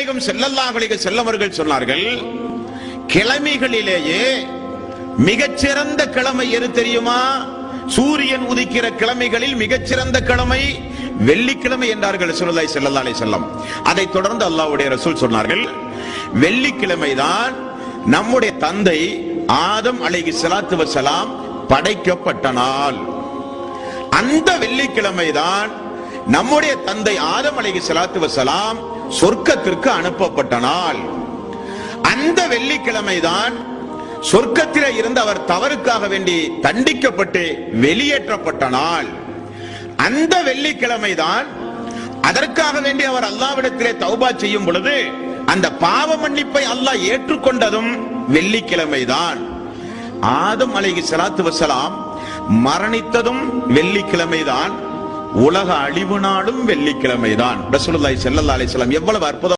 நாயகம் ஸல்லல்லாஹு அலைஹி வஸல்லம் அவர்கள் சொன்னார்கள், கிழமைகளிலேயே மிகச்சிறந்த கிழமை எது தெரியுமா? சூரியன் உதிக்கிற கிழமைகளில் மிகச்சிறந்த கிழமை வெள்ளிக்கிழமை என்றார்கள் ரசூலுல்லாஹி ஸல்லல்லாஹு அலைஹி வஸல்லம். அதைத் தொடர்ந்து அல்லாஹ்வுடைய ரசூல் சொன்னார்கள், வெள்ளிக்கிழமைதான் நம்முடைய தந்தை ஆதம் அலைஹிஸ்ஸலாத்து வஸ்ஸலாம் படைக்கப்பட்ட நாள். அந்த வெள்ளிக்கிழமைதான் நம்முடைய தந்தை ஆதம் அலைஹிஸ்ஸலாத்து வஸ்ஸலாம் சொர்க்கத்திற்கு அனுப்பப்பட்ட நாள். அந்த வெள்ளிக்கிழமைதான் சொர்க்கத்திலே இருந்து அவர் தவறுக்காக வேண்டி தண்டிக்கப்பட்டு வெளியேற்றப்பட்ட நாள். அந்த வெள்ளிக்கிழமைதான் அதற்காக வேண்டி அவர் அல்லாஹ்விடத்திலே தௌபா செய்யும் பொழுது அந்த பாவ மன்னிப்பை அல்லாஹ் ஏற்றுக்கொண்டதும் வெள்ளிக்கிழமைதான். ஆதம் அலைஹிஸ்ஸலாத்து வஸ்ஸலாம் மரணித்ததும் வெள்ளிக்கிழமைதான். உலக அழிவு நாளும் வெள்ளிக்கிழமைதான். ரசூலுல்லாஹி ஸல்லல்லாஹு அலைஹி வஸல்லம் எவ்வளவு அற்புதம்!